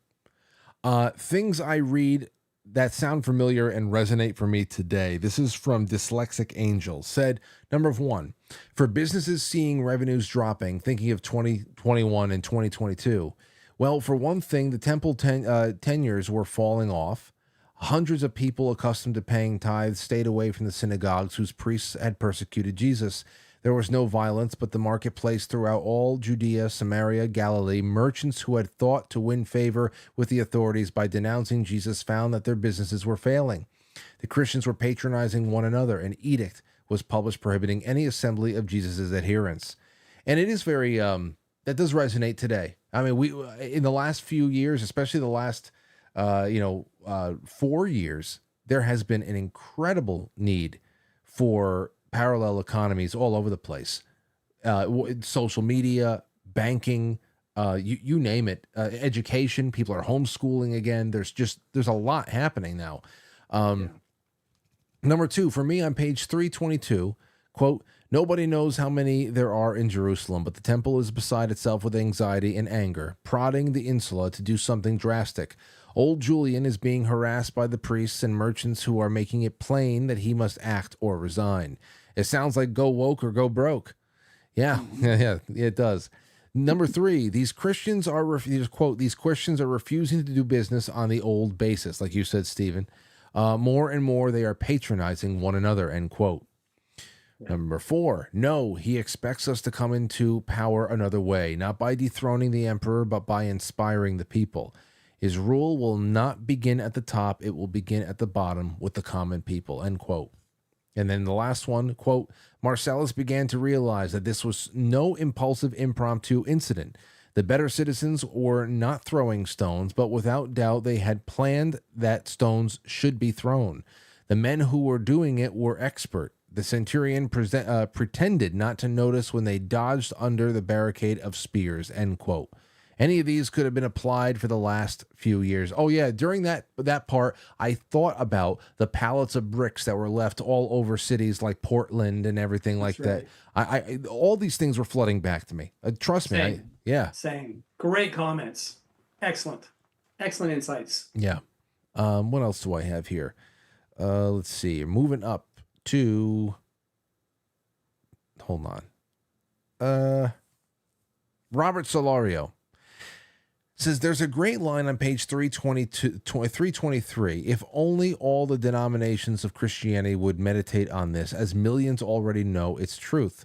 Things I read that sound familiar and resonate for me today. This is from Dyslexic Angel. Said, number 1, for businesses seeing revenues dropping, thinking of 2021 and 2022. Well, for one thing, the temple tenures were falling off. Hundreds of people accustomed to paying tithes stayed away from the synagogues whose priests had persecuted Jesus. There was no violence, but the marketplace throughout all Judea, Samaria, Galilee, merchants who had thought to win favor with the authorities by denouncing Jesus found that their businesses were failing. The Christians were patronizing one another. An edict was published prohibiting any assembly of Jesus' adherents. And it is very, that does resonate today. I mean, we in the last few years, especially the last, 4 years, there has been an incredible need for parallel economies all over the place. Social media, banking, you name it, education, people are homeschooling again. There's a lot happening now. Number 2, for me on page 322, quote, nobody knows how many there are in Jerusalem, but the temple is beside itself with anxiety and anger, prodding the insula to do something drastic. Old Julian is being harassed by the priests and merchants who are making it plain that he must act or resign. It sounds like go woke or go broke. Yeah, it does. Number 3, these Christians are refusing to do business on the old basis, like you said, Stephen. More and more they are patronizing one another, end quote. Yeah. Number 4, no, he expects us to come into power another way, not by dethroning the emperor, but by inspiring the people. His rule will not begin at the top, it will begin at the bottom with the common people, end quote. And then the last one, quote, Marcellus began to realize that this was no impulsive impromptu incident. The better citizens were not throwing stones, but without doubt they had planned that stones should be thrown. The men who were doing it were expert. The centurion pretended not to notice when they dodged under the barricade of spears, end quote. Any of these could have been applied for the last few years. Oh yeah, during that part, I thought about the pallets of bricks that were left all over cities like Portland and everything That's like that. right. I all these things were flooding back to me. Trust me. Same. Yeah, Same. Great comments. Excellent. Excellent insights. yeah. What else do I have here? Let's see. Moving up to. Hold on. Robert Solario says there's a great line on page 323. If only all the denominations of Christianity would meditate on this, as millions already know its truth.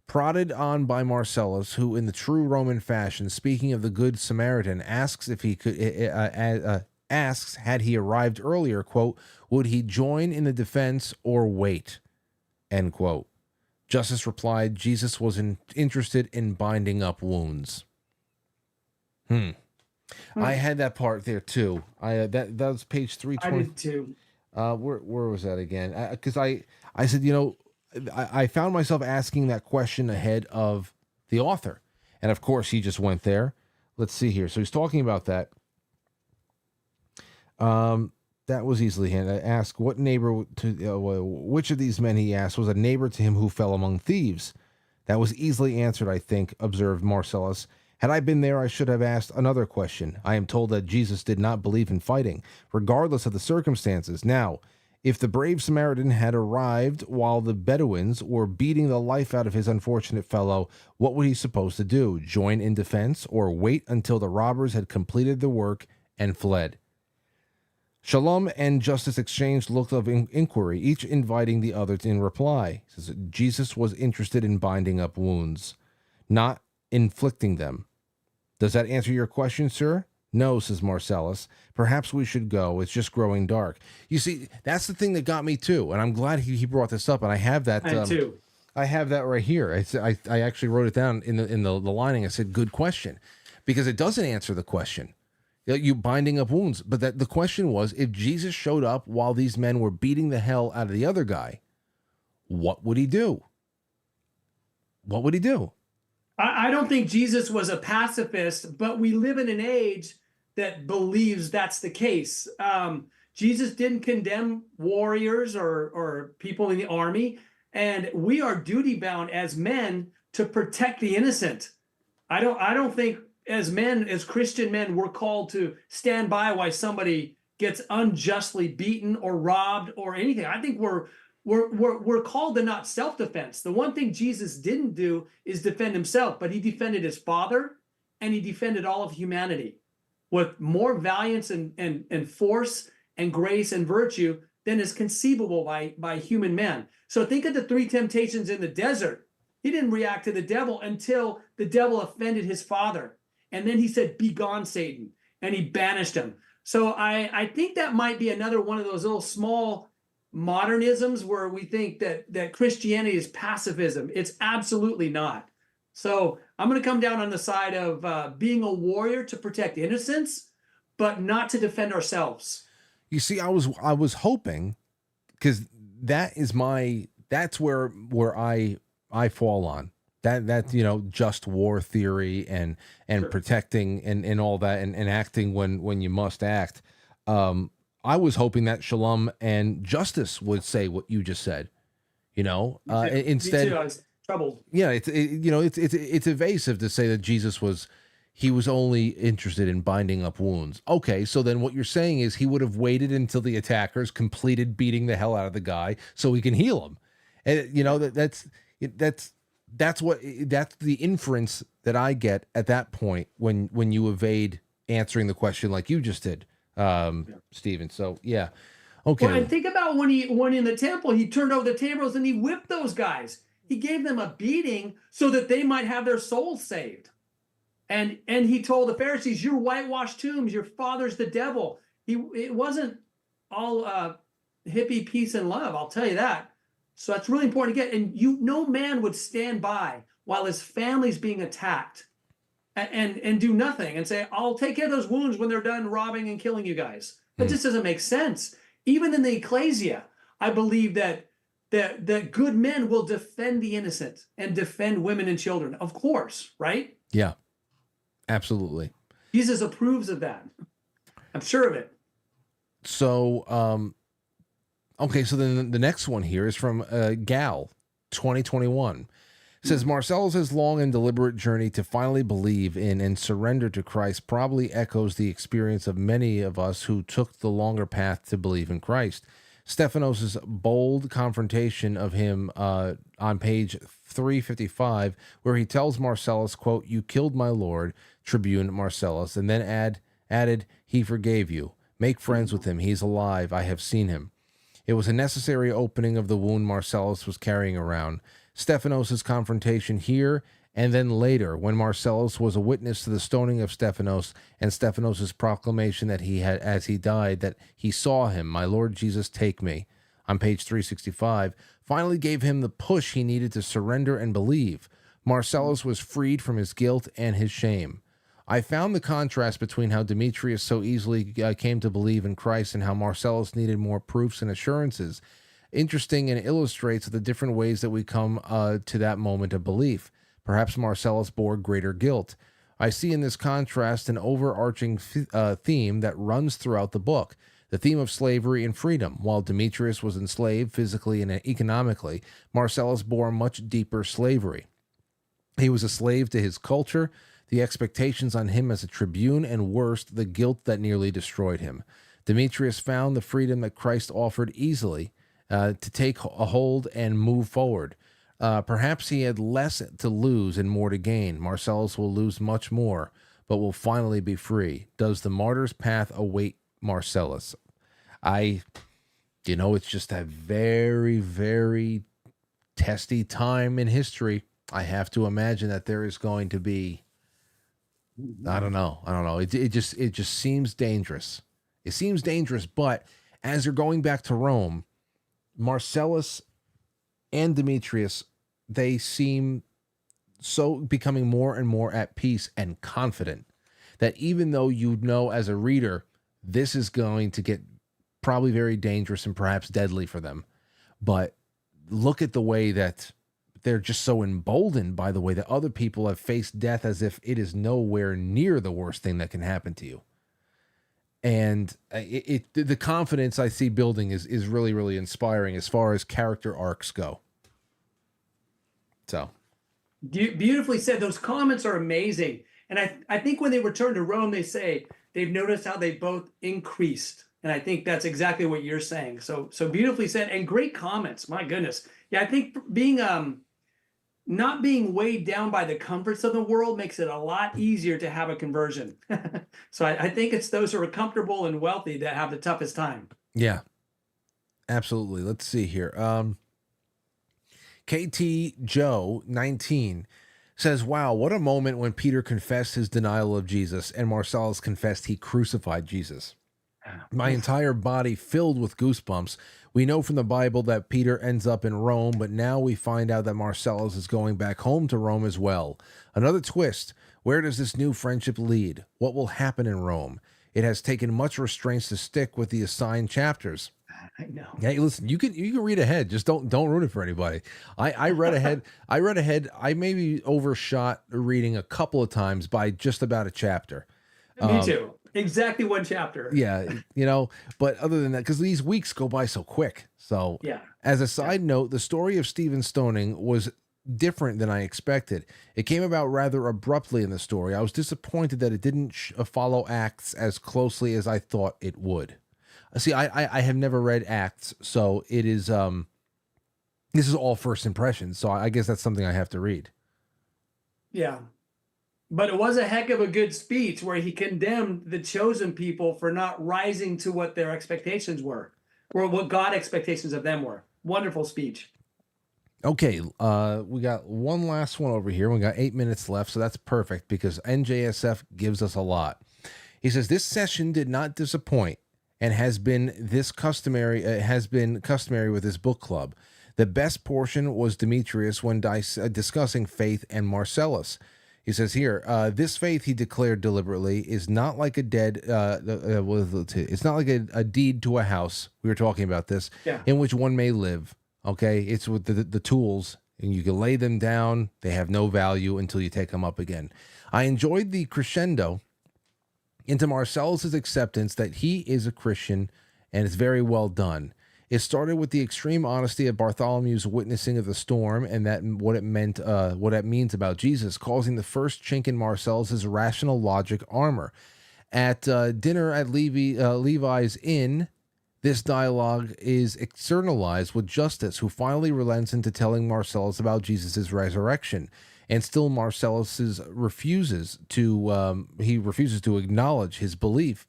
Prodded on by Marcellus, who in the true Roman fashion, speaking of the Good Samaritan, asks if he could asks had he arrived earlier, quote, would he join in the defense or wait, end quote. Justice replied, Jesus was interested in binding up wounds. I had that part there too. That was page 320. I did too. Where was that again? Because I said, I found myself asking that question ahead of the author, and of course he just went there. Let's see here. So he's talking about that. That was easily handled. I asked what neighbor to which of these men, he asked, was a neighbor to him who fell among thieves. That was easily answered, I think, observed Marcellus. Had I been there, I should have asked another question. I am told that Jesus did not believe in fighting, regardless of the circumstances. Now, if the brave Samaritan had arrived while the Bedouins were beating the life out of his unfortunate fellow, what was he supposed to do? Join in defense or wait until the robbers had completed the work and fled? Shalom and Justice exchanged looks of inquiry, each inviting the other in reply. He says, Jesus was interested in binding up wounds, not inflicting them. Does that answer your question, sir? No, says Marcellus. Perhaps we should go. It's just growing dark. You see, that's the thing that got me too, and I'm glad he brought this up. And I have that. Too. I have that right here. I actually wrote it down in the lining. I said, "Good question," because it doesn't answer the question. You binding up wounds, but the question was, if Jesus showed up while these men were beating the hell out of the other guy, what would he do? What would he do? I don't think Jesus was a pacifist, but we live in an age that believes that's the case. Jesus didn't condemn warriors or people in the army, and we are duty bound as men to protect the innocent. I don't think as men, as Christian men, we're called to stand by while somebody gets unjustly beaten or robbed or anything. I think we're called to not self-defense. The one thing Jesus didn't do is defend himself, but he defended his Father and he defended all of humanity with more valiance and force and grace and virtue than is conceivable by human man. So think of the three temptations in the desert. He didn't react to the devil until the devil offended his Father. And then he said, "Be gone, Satan," and he banished him. So I think that might be another one of those little small modernisms where we think that Christianity is pacifism. It's absolutely not. So I'm going to come down on the side of being a warrior to protect innocence, but not to defend ourselves. You see, I was hoping, because that's where I fall on. That just war theory and Sure. protecting and all that and acting when you must act. I was hoping that Shalom and Justice would say what you just said. Instead, Me too. I was troubled. Yeah, it's evasive to say that Jesus was only interested in binding up wounds. Okay, so then what you're saying is he would have waited until the attackers completed beating the hell out of the guy so he can heal him. And that's the inference that I get at that point when you evade answering the question like you just did, Stephen. So yeah, okay. Well, and think about when in the temple, he turned over the tables and he whipped those guys. He gave them a beating so that they might have their souls saved. And he told the Pharisees, "You're whitewashed tombs. Your father's the devil." It wasn't all hippie peace and love. I'll tell you that. So that's really important to get. And no man would stand by while his family's being attacked and do nothing and say, "I'll take care of those wounds when they're done robbing and killing you guys." That just doesn't make sense. Even in the ecclesia, I believe that good men will defend the innocent and defend women and children, of course, right? Yeah, absolutely. Jesus approves of that. I'm sure of it. So, okay, so then the next one here is from Gal, 2021. It says Marcellus' long and deliberate journey to finally believe in and surrender to Christ probably echoes the experience of many of us who took the longer path to believe in Christ. Stephanos' bold confrontation of him on page 355, where he tells Marcellus, quote, "You killed my lord, Tribune Marcellus," and then added, "He forgave you. Make friends with him. He's alive. I have seen him." It was a necessary opening of the wound Marcellus was carrying around. Stephanos' confrontation here and then later, when Marcellus was a witness to the stoning of Stephanos, and Stephanos' proclamation that he had, as he died, that he saw him, "My Lord Jesus, take me," on page 365, finally gave him the push he needed to surrender and believe. Marcellus was freed from his guilt and his shame. I found the contrast between how Demetrius so easily came to believe in Christ and how Marcellus needed more proofs and assurances interesting, and illustrates the different ways that we come to that moment of belief. Perhaps Marcellus bore greater guilt. I see in this contrast an overarching theme that runs throughout the book, the theme of slavery and freedom. While Demetrius was enslaved physically and economically, Marcellus bore much deeper slavery. He was a slave to his culture, the expectations on him as a tribune, and worst, the guilt that nearly destroyed him. Demetrius found the freedom that Christ offered easily to take a hold and move forward. Perhaps he had less to lose and more to gain. Marcellus will lose much more, but will finally be free. Does the martyr's path await Marcellus? It's just a very, very testy time in history. I have to imagine that there is going to be, I don't know. It just seems dangerous. It seems dangerous, but as you're going back to Rome, Marcellus and Demetrius, they seem so becoming more and more at peace and confident that even though you know as a reader, this is going to get probably very dangerous and perhaps deadly for them. But look at the way that they're just so emboldened by the way that other people have faced death as if it is nowhere near the worst thing that can happen to you. And the confidence I see building is really, really inspiring as far as character arcs go. So beautifully said. Those comments are amazing. And I think when they return to Rome, they say they've noticed how they both increased. And I think that's exactly what you're saying. So beautifully said, and great comments. My goodness. Yeah, I think being not being weighed down by the comforts of the world makes it a lot easier to have a conversion. So I think it's those who are comfortable and wealthy that have the toughest time. Yeah, absolutely. Let's see here. KT Joe 19 says, "Wow, what a moment when Peter confessed his denial of Jesus and Marcellus confessed he crucified Jesus. My entire body filled with goosebumps. We know from the Bible that Peter ends up in Rome, but now we find out that Marcellus is going back home to Rome as well. Another twist. Where does this new friendship lead? What will happen in Rome? It has taken much restraints to stick with the assigned chapters." I know. Hey, listen, you can read ahead. Just don't ruin it for anybody. I read ahead. I maybe overshot reading a couple of times by just about a chapter. Me too. Exactly one chapter. Yeah, but other than that, because these weeks go by so quick. So, yeah. As a side note, the story of Stephen's stoning was different than I expected. It came about rather abruptly in the story. I was disappointed that it didn't follow Acts as closely as I thought it would. See, I have never read Acts, so it is this is all first impressions. So I guess that's something I have to read. Yeah. But it was a heck of a good speech where he condemned the chosen people for not rising to what their expectations were, or what God's expectations of them were. Wonderful speech. Okay, we got one last one over here. We got 8 minutes left, so that's perfect because NJSF gives us a lot. He says, "This session did not disappoint and has been customary with this book club. The best portion was Demetrius when discussing faith and Marcellus." He says here, "This faith," he declared deliberately, "is not like a it's not like a deed to a house." We were talking about this, in which one may live. Okay, it's with the tools, and you can lay them down. They have no value until you take them up again. I enjoyed the crescendo into Marcellus's acceptance that he is a Christian, and it's very well done. It started with the extreme honesty of Bartholomew's witnessing of the storm and that what it meant, what it means about Jesus, causing the first chink in Marcellus's rational logic armor. At dinner at Levi's Inn, this dialogue is externalized with Justus, who finally relents into telling Marcellus about Jesus' resurrection. And still, Marcellus refuses to acknowledge his belief.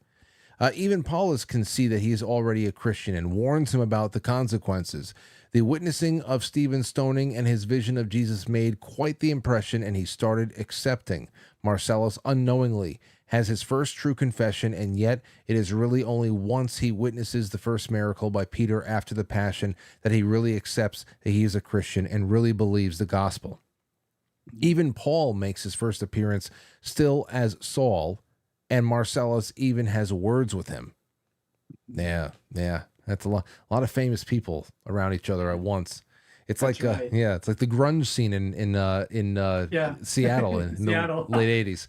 Even Paulus can see that he is already a Christian and warns him about the consequences. The witnessing of Stephen's stoning and his vision of Jesus made quite the impression, and he started accepting. Marcellus unknowingly has his first true confession, and yet it is really only once he witnesses the first miracle by Peter after the Passion that he really accepts that he is a Christian and really believes the gospel. Even Paul makes his first appearance still as Saul, and Marcellus even has words with him. Yeah. That's a lot of famous people around each other at once. It's That's like right. it's like the grunge scene in Seattle in Seattle. the late 80s.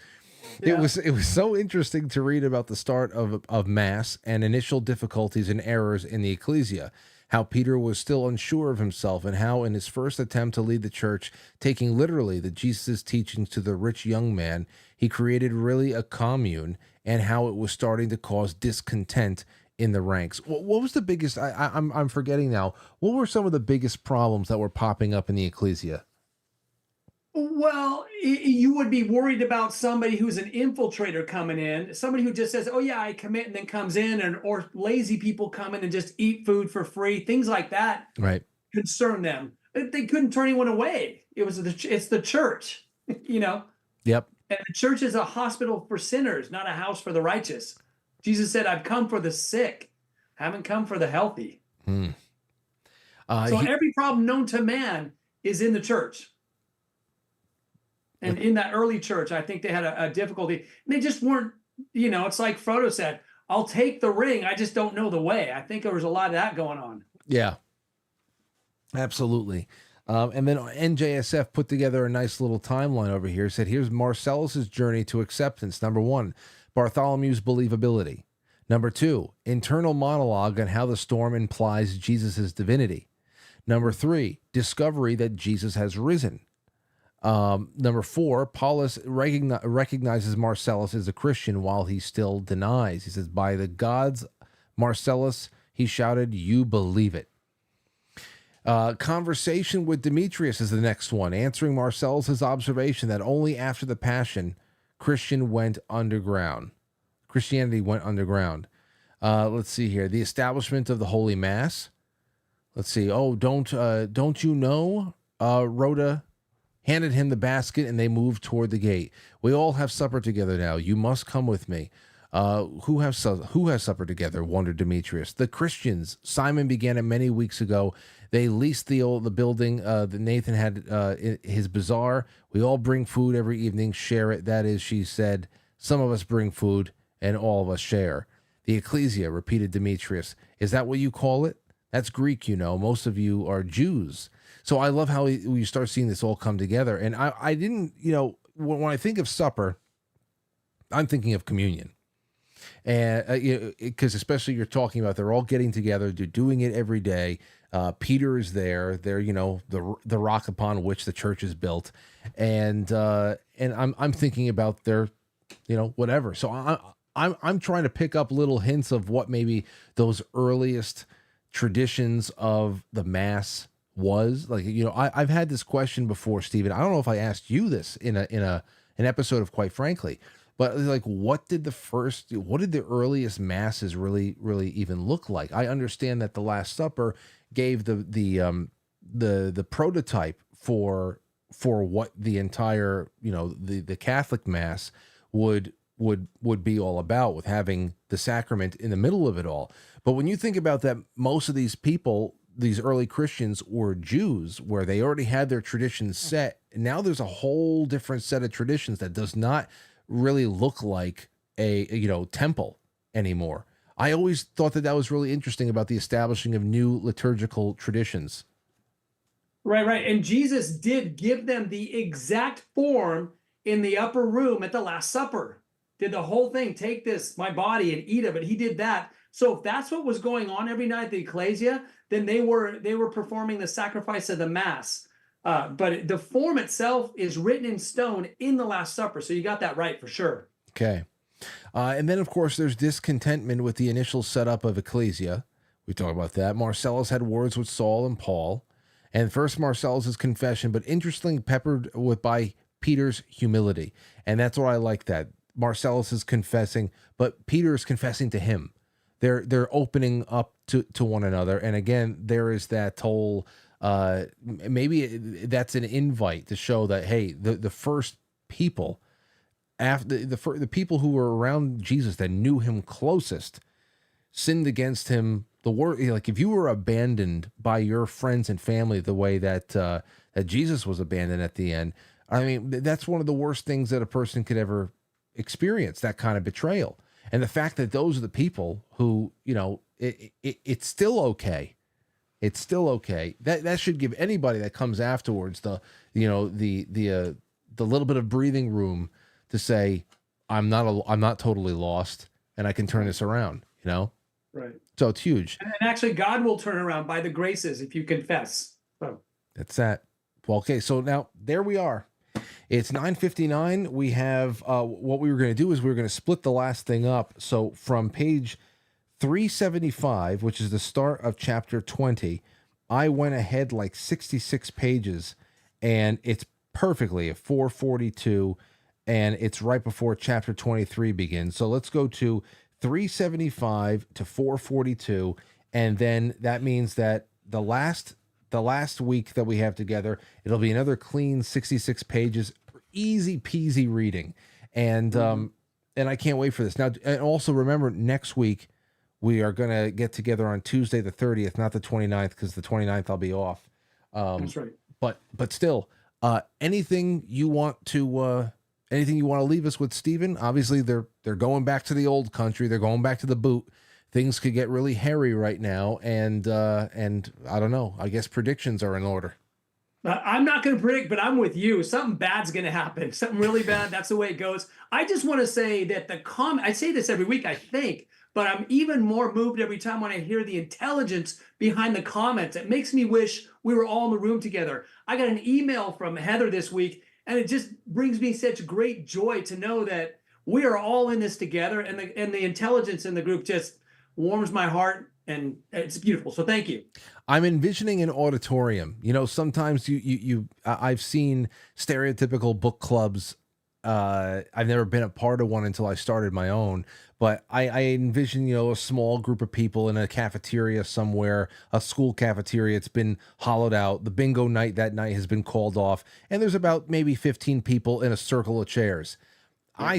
Yeah. It was so interesting to read about the start of Mass and initial difficulties and errors in the ecclesia, how Peter was still unsure of himself, and how in his first attempt to lead the church, taking literally the Jesus' teachings to the rich young man, he created really a commune, and how it was starting to cause discontent in the ranks. What was the biggest? I'm forgetting now. What were some of the biggest problems that were popping up in the ecclesia? Well, you would be worried about somebody who's an infiltrator coming in, somebody who just says, "Oh yeah, I commit," and then comes in, and or lazy people come in and just eat food for free. Things like that Right. concern them. They couldn't turn anyone away. It's the church, you know, Yep. and the church is a hospital for sinners, not a house for the righteous. Jesus said, "I've come for the sick, haven't come for the healthy." Hmm. So every problem known to man is in the church. And in that early church, I think they had a difficulty. They just weren't, it's like Frodo said, "I'll take the ring. I just don't know the way." I think there was a lot of that going on. Yeah. Absolutely. And then NJSF put together a nice little timeline over here. Said, here's Marcellus's journey to acceptance. Number 1, Bartholomew's believability. Number 2, internal monologue on how the storm implies Jesus' divinity. Number 3, discovery that Jesus has risen. Number 4, Paulus recognizes Marcellus as a Christian while he still denies. He says, "By the gods, Marcellus," he shouted, "you believe it." Conversation with Demetrius is the next one, answering Marcellus's observation that only after the Passion Christianity went underground. Let's see here. The establishment of the Holy Mass. Let's see. Oh, don't you know? Rhoda handed him the basket, and they moved toward the gate. "We all have supper together now. You must come with me." Who has supper together?" wondered Demetrius. "The Christians. Simon began it many weeks ago. They leased the building that Nathan had his bazaar. We all bring food every evening, share it. That is," she said, "some of us bring food, and all of us share." "The ecclesia," repeated Demetrius. "Is that what you call it? That's Greek, you know. Most of you are Jews." So I love how you start seeing this all come together. And I didn't, when I think of supper, I'm thinking of communion. And because especially you're talking about they're all getting together, they're doing it every day. Peter is there. They're the rock upon which the church is built, and I'm thinking about their whatever. So I'm trying to pick up little hints of what maybe those earliest traditions of the Mass was like. I've had this question before, Stephen. I don't know if I asked you this in an episode of Quite Frankly. But like, what did the earliest masses really even look like? I understand that the Last Supper gave the prototype for what the entire the Catholic Mass would be all about, with having the sacrament in the middle of it all. But when you think about that, most of these people, these early Christians, were Jews, where they already had their traditions set. Now there's a whole different set of traditions that does not really look like a temple anymore. I always thought that was really interesting about the establishing of new liturgical traditions. Right. And Jesus did give them the exact form in the upper room at the Last Supper. did the whole thing, take this, my body, and eat of it. He did that. So if that's what was going on every night at the ecclesia, then they were performing the sacrifice of the mass. But the form itself is written in stone in the Last Supper. So you got that right for sure. Okay. And then, of course, there's discontentment with the initial setup of ecclesia. We talked about that. Marcellus had words with Saul and Paul. And first Marcellus's confession, but interestingly peppered by Peter's humility. And that's what I like, that Marcellus is confessing, but Peter is confessing to him. They're opening up to one another. And again, there is that whole, maybe that's an invite to show that, hey, the first people, after the people who were around Jesus that knew him closest, sinned against him. The word, like, if you were abandoned by your friends and family the way that that Jesus was abandoned at the end, I mean, that's one of the worst things that a person could ever experience, that kind of betrayal. And the fact that those are the people who, it's still okay. It's still okay. That should give anybody that comes afterwards the little bit of breathing room to say, I'm not totally lost, and I can turn this around. Right. So it's huge. And actually, God will turn around by the graces if you confess. So that's that. Well, okay. So now there we are. It's 9:59. We have what we were going to do is we were going to split the last thing up. So from page 375, which is the start of chapter 20, I went ahead like 66 pages, and it's perfectly at 442, and it's right before chapter 23 begins. So let's go to 375 to 442, and then that means that the last week that we have together, it'll be another clean 66 pages, easy peasy reading, and I can't wait for this. Now, and also remember, next week we are going to get together on Tuesday the 30th, not the 29th, because the 29th I'll be off. that's right. But still, anything you want to leave us with, Stephen? Obviously, they're going back to the old country. They're going back to the boot. Things could get really hairy right now, and I don't know. I guess predictions are in order. I'm not going to predict, but I'm with you. Something bad's going to happen. Something really bad. That's the way it goes. I just want to say that I say this every week, I think, but I'm even more moved every time when I hear the intelligence behind the comments. It makes me wish we were all in the room together. I got an email from Heather this week, and it just brings me such great joy to know that we are all in this together, and the intelligence in the group just warms my heart, and it's beautiful. So thank you. I'm envisioning an auditorium. Sometimes I've seen stereotypical book clubs. I've never been a part of one until I started my own, but I envision, a small group of people in a cafeteria somewhere, a school cafeteria. It's been hollowed out. The bingo night that night has been called off, and there's about maybe 15 people in a circle of chairs. I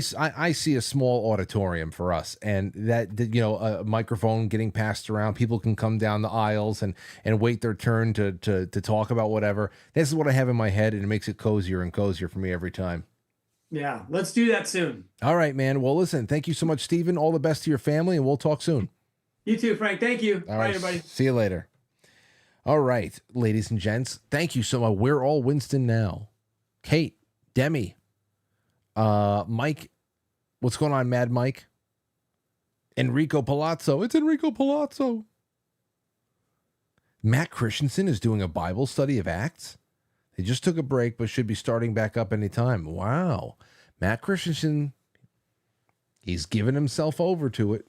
see a small auditorium for us, and that, a microphone getting passed around. People can come down the aisles and wait their turn to talk about whatever. This is what I have in my head, and it makes it cozier and cozier for me every time. Yeah, let's do that soon. All right, man. Well, listen, thank you so much, Stephen. All the best to your family, and we'll talk soon. You too, Frank. Thank you. All Bye, right, everybody. See you later. All right, ladies and gents, thank you so much. We're all Winston now. Kate, Demi, Mike, what's going on, Mad Mike? Enrico Palazzo. It's Enrico Palazzo. Matt Christensen is doing a Bible study of Acts. They just took a break, but should be starting back up anytime. Wow. Matt Christensen, he's given himself over to it.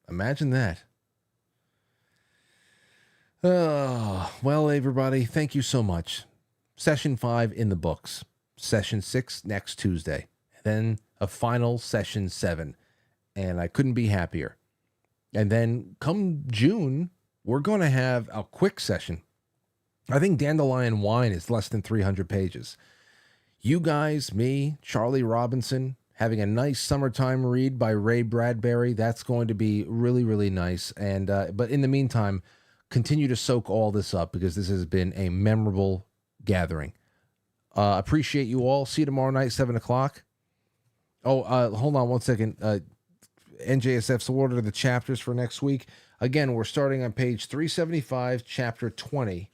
Imagine that. Well, everybody, thank you so much. Session 5 in the books. Session 6 next Tuesday. Then a final session 7. And I couldn't be happier. And then come June, we're going to have a quick session. I think Dandelion Wine is less than 300 pages. You guys, me, Charlie Robinson, having a nice summertime read by Ray Bradbury. That's going to be really, really nice. And but in the meantime, continue to soak all this up, because this has been a memorable gathering. Appreciate you all. See you tomorrow night, 7 o'clock. Oh, hold on one second. NJSF's order of the chapters for next week. Again, we're starting on page 375, chapter 20,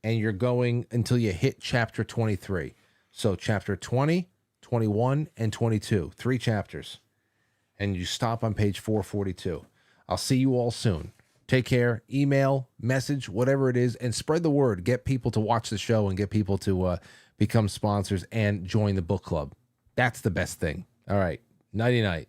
and you're going until you hit chapter 23. So chapter 20, 21, and 22, 3 chapters. and you stop on page 442. I'll see you all soon. Take care. Email, message, whatever it is, and spread the word. Get people to watch the show and get people to become sponsors and join the book club. That's the best thing. All right. Nighty night.